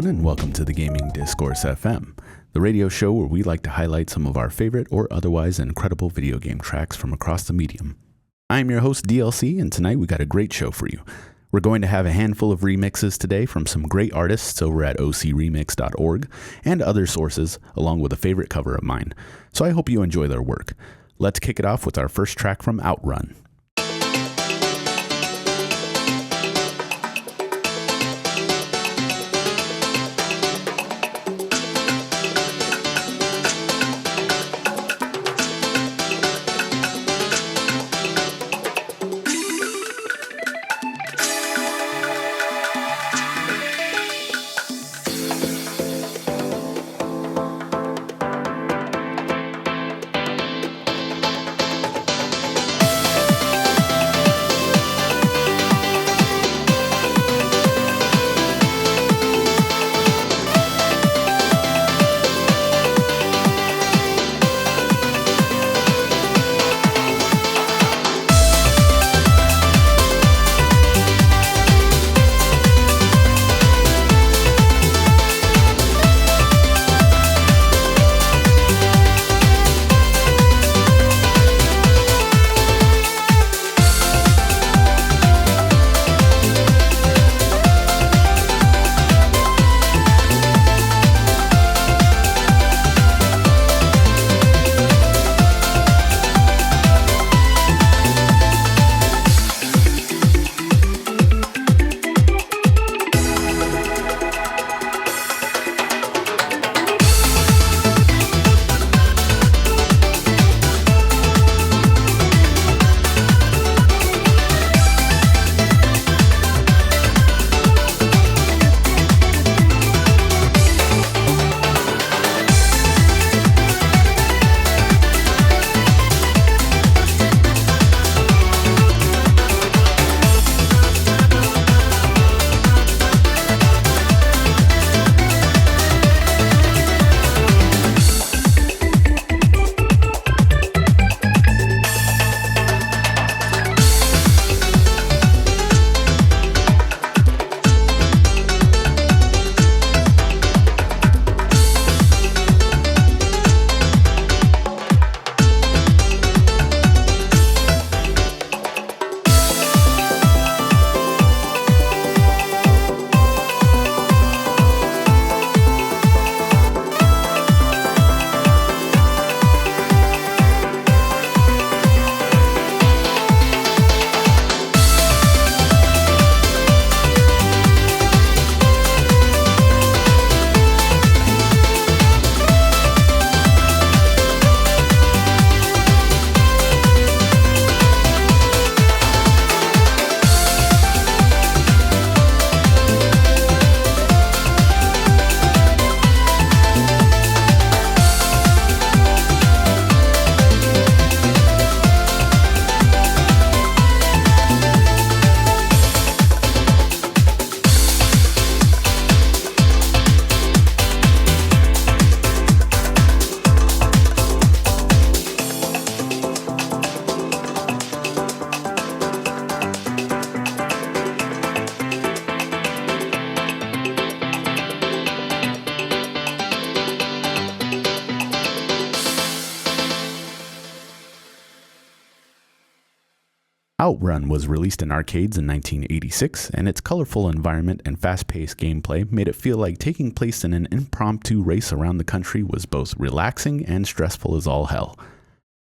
and welcome to the Gaming Discourse FM, the radio show where we like to highlight some of our favorite or otherwise incredible video game tracks from across the medium. I'm your host, DLC, and tonight we got a great show for you. We're going to have a handful of remixes today from some great artists over at ocremix.org and other sources, along with a favorite cover of mine, so I hope you enjoy their work. Let's kick it off with our first track from Outrun. Outrun was released in arcades in 1986, and its colorful environment and fast-paced gameplay made it feel like taking place in an impromptu race around the country was both relaxing and stressful as all hell.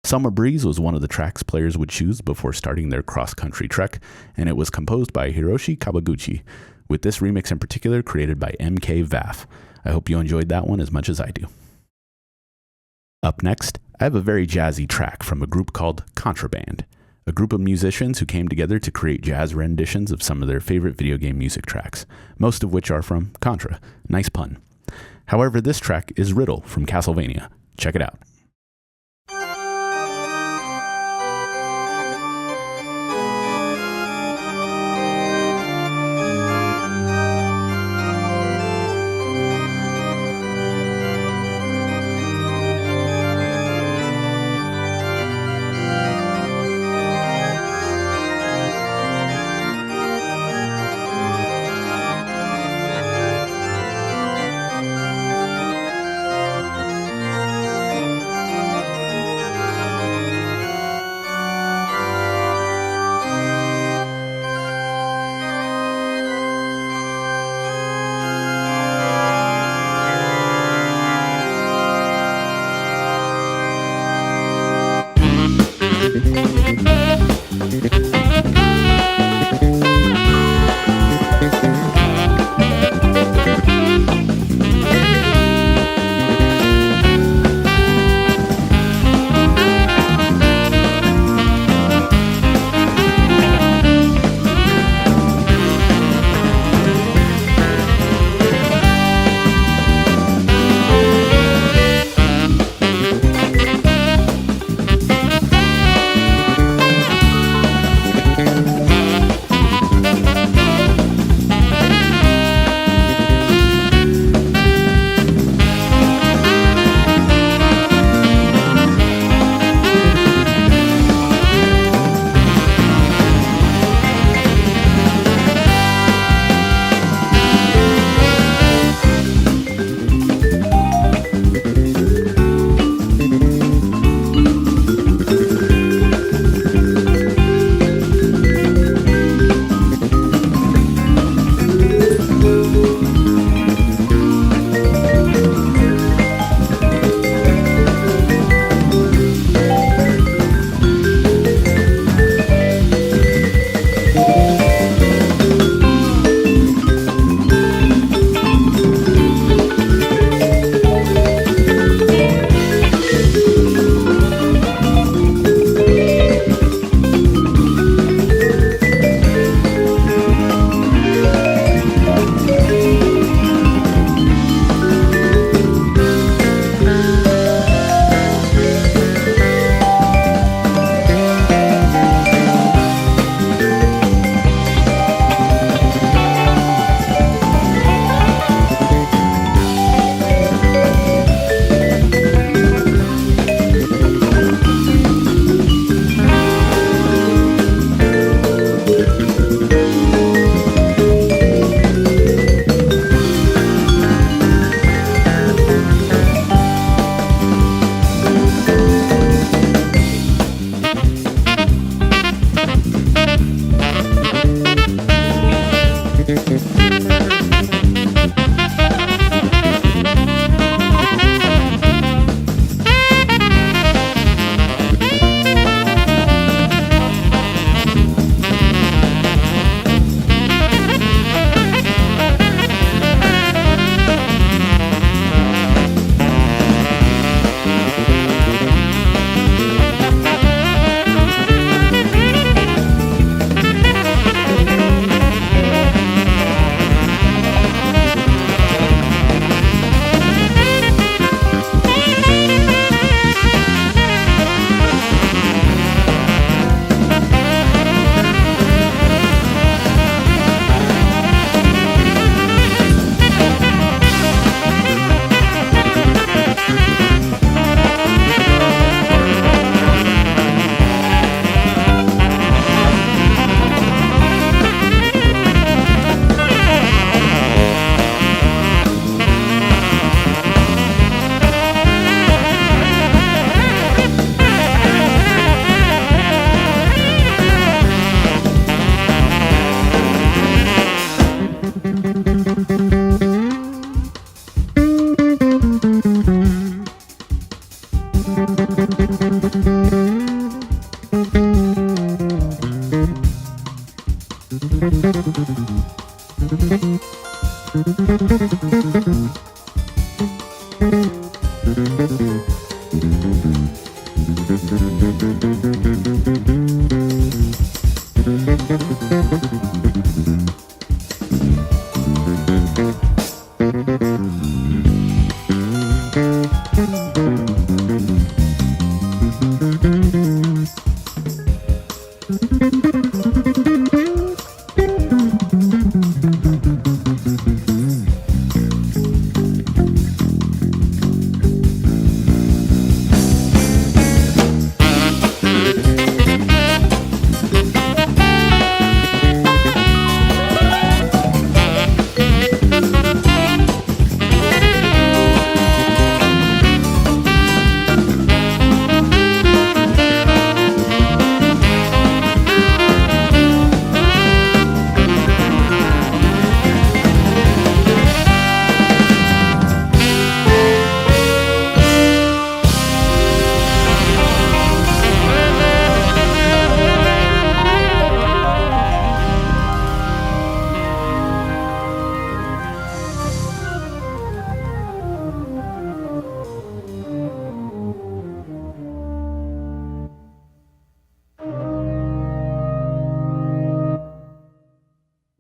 Summer Breeze was one of the tracks players would choose before starting their cross-country trek, and it was composed by Hiroshi Kawaguchi, with this remix in particular created by MK Vaff. I hope you enjoyed that one as much as I do. Up next, I have a very jazzy track from a group called Contraband, a group of musicians who came together to create jazz renditions of some of their favorite video game music tracks, most of which are from Contra. Nice pun. However, this track is Riddle from Castlevania. Check it out.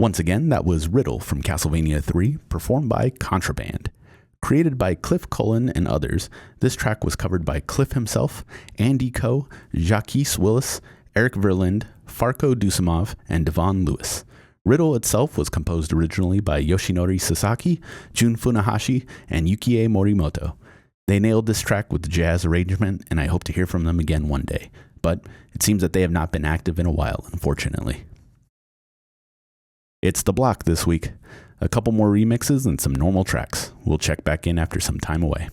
Once again, that was Riddle from Castlevania III, performed by Contraband. Created by Cliff Cullen and others, this track was covered by Cliff himself, Andy Coe, Jacques Willis, Eric Verlinde, Farko Dusimov, and Devon Lewis. Riddle itself was composed originally by Yoshinori Sasaki, Jun Funahashi, and Yukie Morimoto. They nailed this track with the jazz arrangement, and I hope to hear from them again one day. But it seems that they have not been active in a while, unfortunately. It's The Block this week. A couple more remixes and some normal tracks. We'll check back in after some time away.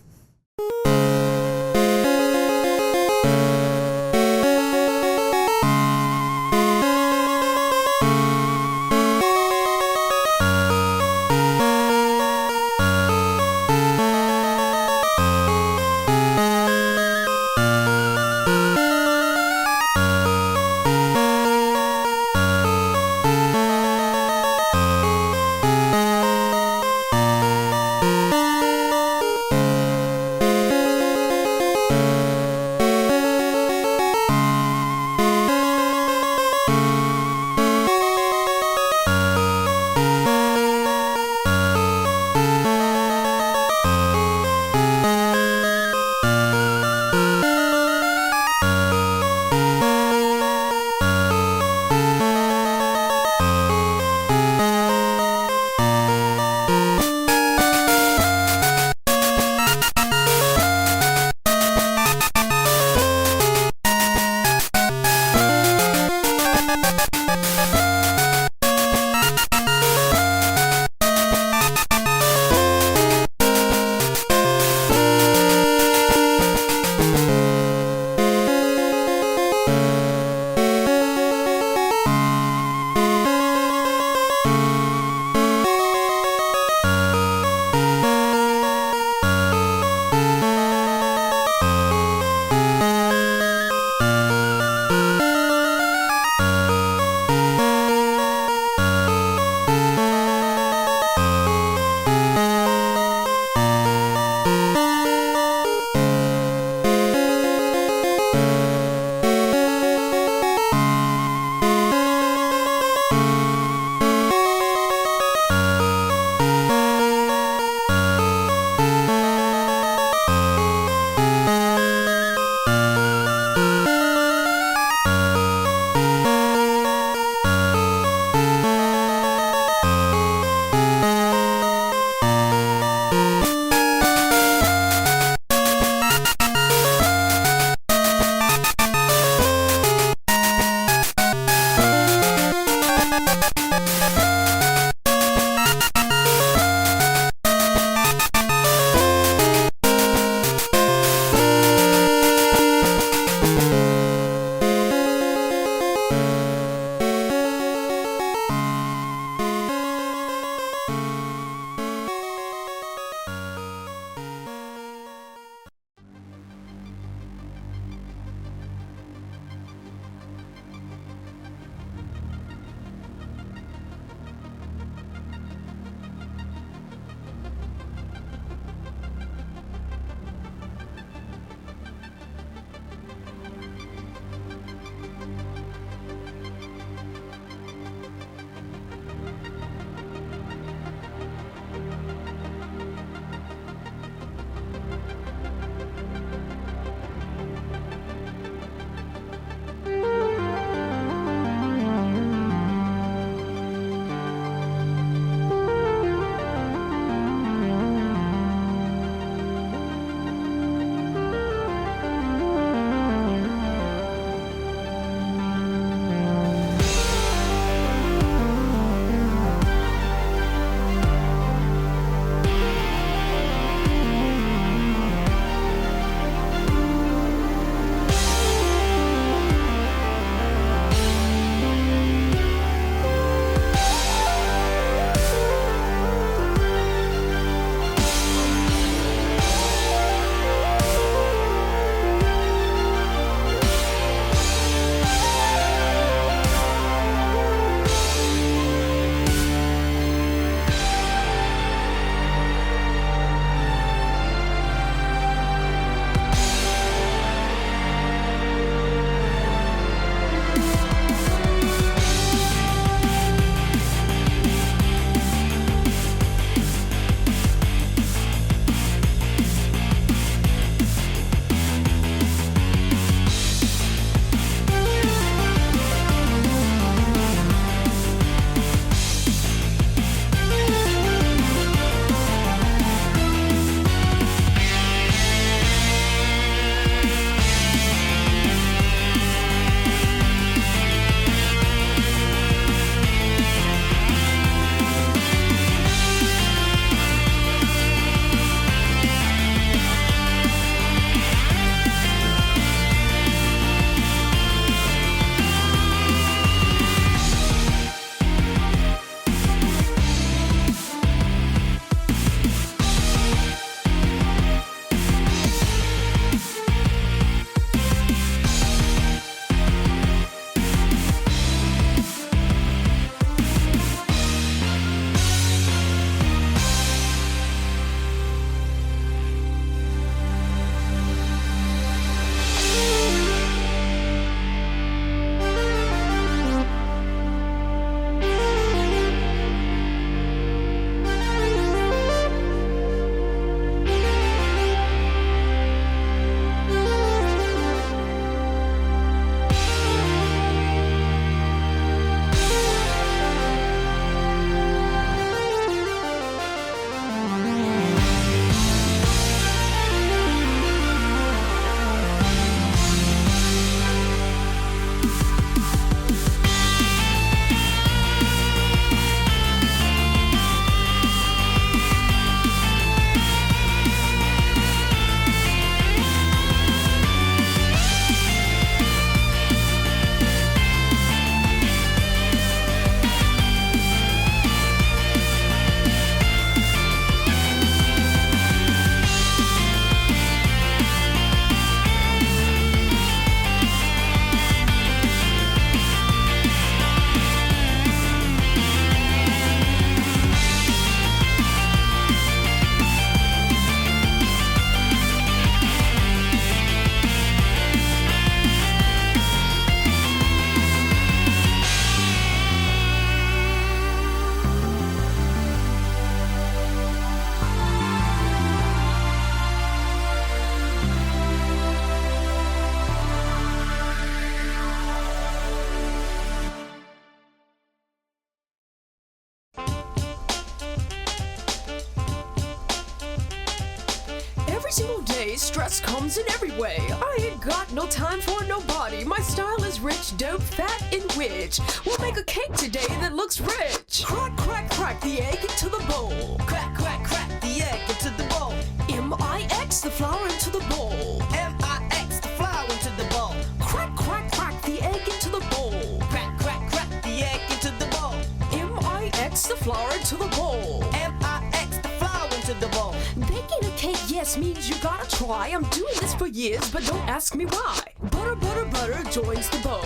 single day, stress comes in every way. I ain't got no time for nobody. My style is rich, dope, fat, and rich. We'll make a cake today that looks rich. Crack, crack, crack the egg into the bowl. Crack, crack, crack the egg into the bowl. M-I-X the flour into the bowl. M-I-X the flour into the bowl. Crack, crack, crack the egg into the bowl. Crack, crack, crack the egg into the bowl. M-I-X the flour into the bowl. M-I-X the flour into the bowl. Baking a cake, yes, means you gotta try. I'm doing this for years, but don't ask me why. Butter, butter, butter joins the bowl.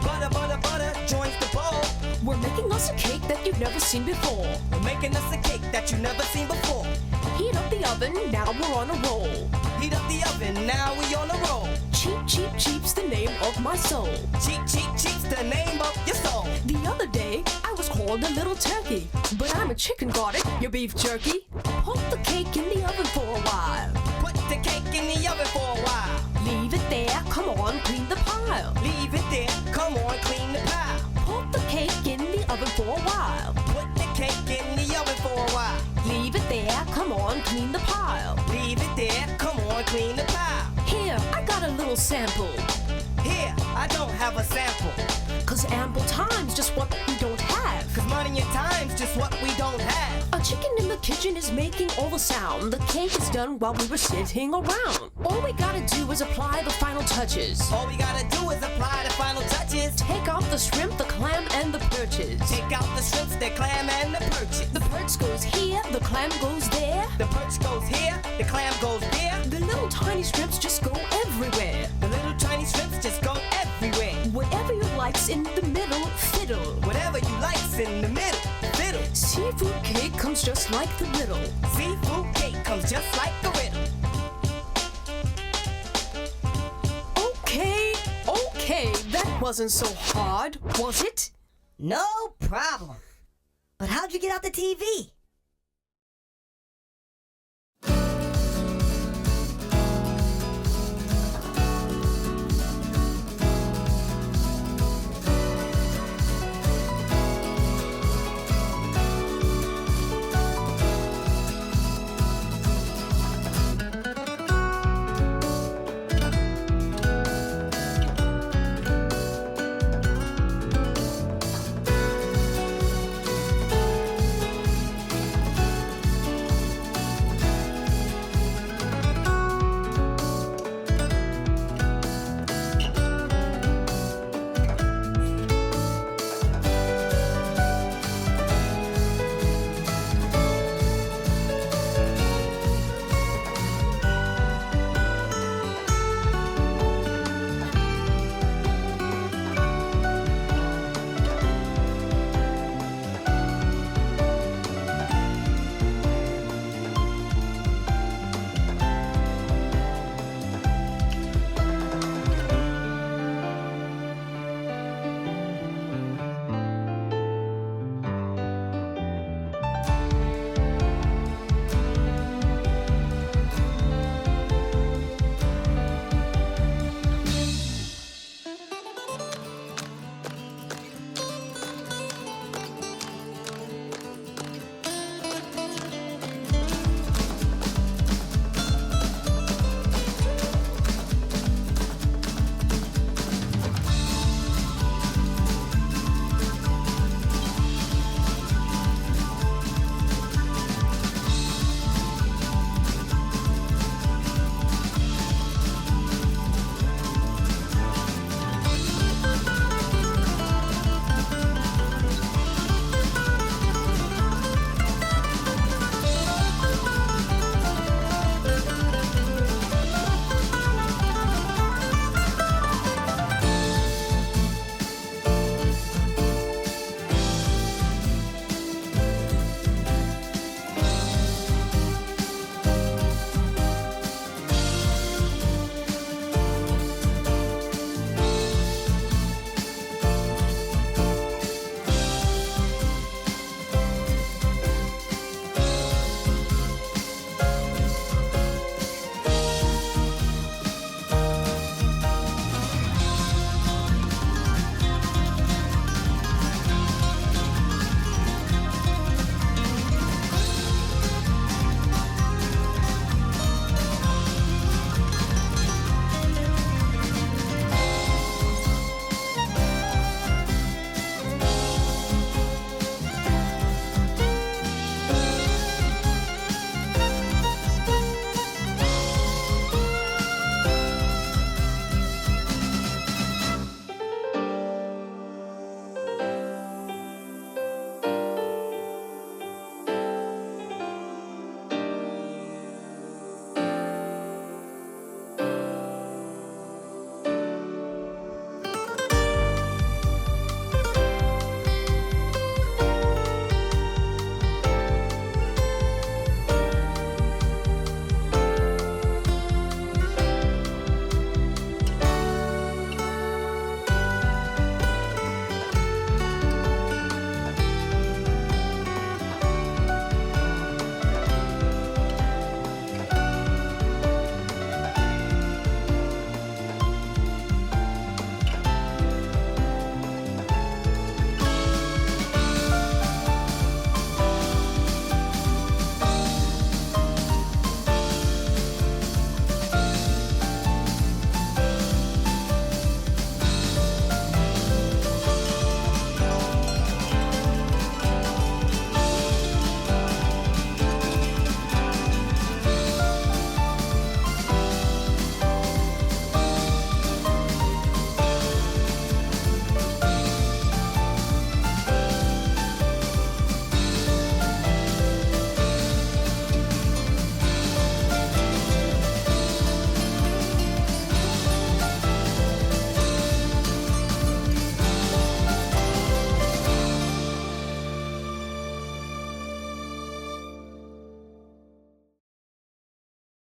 Butter, butter, butter joins the bowl. We're making us a cake that you've never seen before. We're making us a cake that you've never seen before. Heat up the oven, now we're on a roll. Heat up the oven, now we on a roll. Cheap, cheap, cheap's the name of my soul. Cheap, cheap, cheap's the name of your soul. The other day, I was called a little turkey, but I'm a chicken, got it, your beef jerky. Put the cake in the oven for a while. Put the cake in the oven for a while. Leave it there, come on, clean the pile. Leave it there, come on, clean the pile. Put the cake in the oven for a while. Put the cake in the oven for a while. Leave it there, come on, clean the pile. Leave it there, come on, clean the pile. Here, I got a little sample. Here, I don't have a sample. 'Cause ample time's just what we don't have. 'Cause money and time's just what we don't have. A chicken in the kitchen is making all the sound. The cake is done while we were sitting around. All we gotta do is apply the final touches. All we gotta do is apply the final touches. Take out the shrimp, the clam, and the perches. Take out the shrimps, the clam, and the perches. The perch goes here, the clam goes there. The perch goes here, the clam goes there. The little tiny shrimps just go everywhere. The little tiny shrimps just go everywhere. Whatever you like's in the middle, fiddle. Whatever you like's in the middle, fiddle. Seafood cake comes just like the riddle. Seafood cake comes just like a riddle. Okay, that wasn't so hard, was it? No problem. But how'd you get out the TV?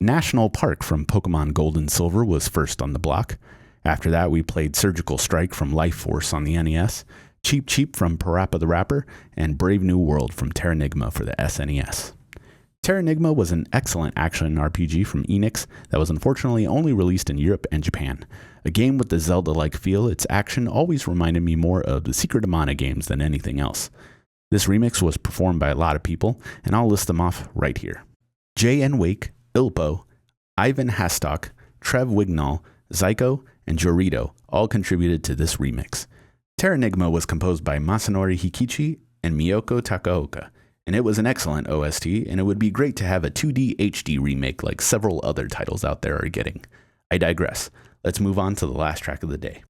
National Park from Pokemon Gold and Silver was first on the block. After that, we played Surgical Strike from Life Force on the NES, Cheep Cheep from Parappa the Rapper, and Brave New World from Terranigma for the SNES. Terranigma was an excellent action RPG from Enix that was unfortunately only released in Europe and Japan. A game with the Zelda-like feel, its action always reminded me more of the Secret of Mana games than anything else. This remix was performed by a lot of people, and I'll list them off right here. J.N. Wake, Ilpo, Ivan Hastock, Trev Wignall, Zyko, and Jorito all contributed to this remix. Terranigma was composed by Masanori Hikichi and Miyoko Takaoka, and it was an excellent OST, and it would be great to have a 2D HD remake like several other titles out there are getting. I digress. Let's move on to the last track of the day.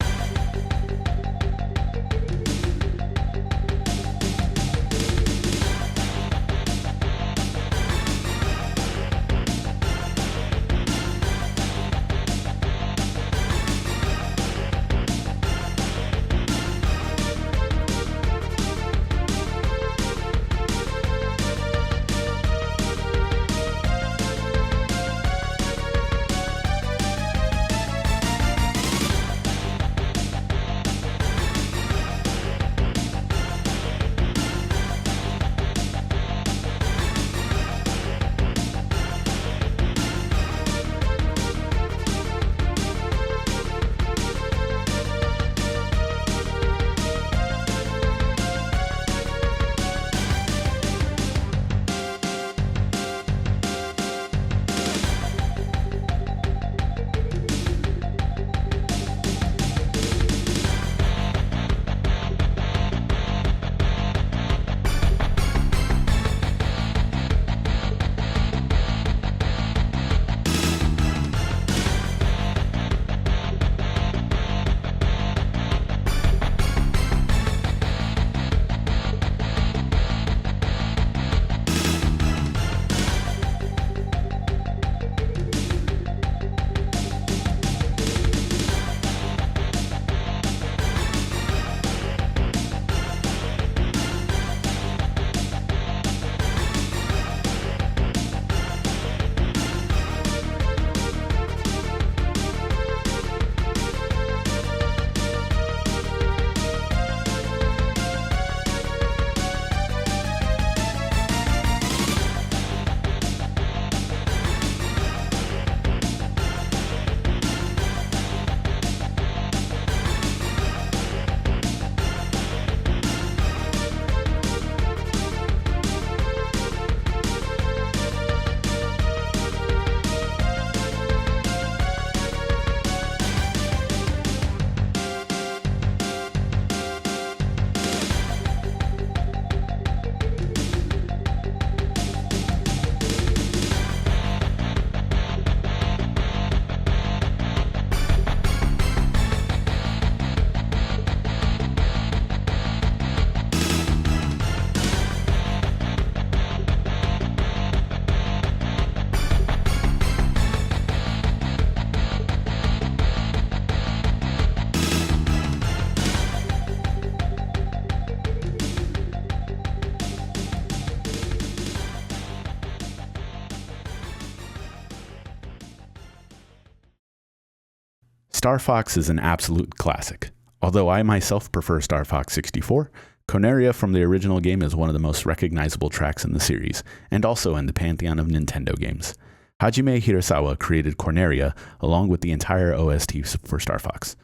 Star Fox is an absolute classic. Although I myself prefer Star Fox 64, Corneria from the original game is one of the most recognizable tracks in the series, and also in the pantheon of Nintendo games. Hajime Hirasawa created Corneria along with the entire OST for Star Fox.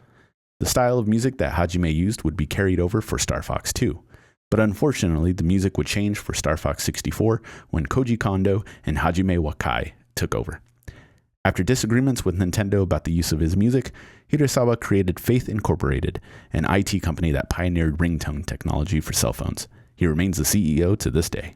The style of music that Hajime used would be carried over for Star Fox 2, but unfortunately the music would change for Star Fox 64 when Koji Kondo and Hajime Wakai took over. After disagreements with Nintendo about the use of his music, Hirasawa created Faith Incorporated, an IT company that pioneered ringtone technology for cell phones. He remains the CEO to this day.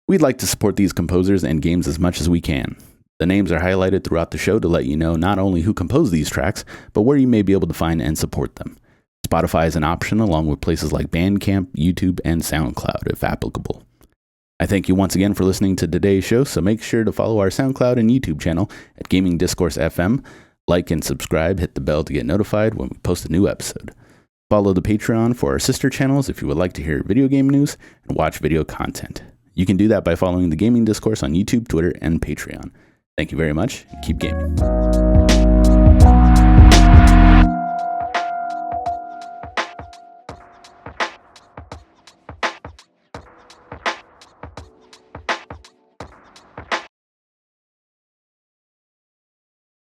We'd like to support these composers and games as much as we can. The names are highlighted throughout the show to let you know not only who composed these tracks, but where you may be able to find and support them. Spotify is an option along with places like Bandcamp, YouTube, and SoundCloud if applicable. I thank you once again for listening to today's show, so make sure to follow our SoundCloud and YouTube channel at Gaming Discourse FM, like and subscribe, hit the bell to get notified when we post a new episode. Follow the Patreon for our sister channels if you would like to hear video game news and watch video content. You can do that by following the Gaming Discourse on YouTube, Twitter, and Patreon. Thank you very much. Keep gaming.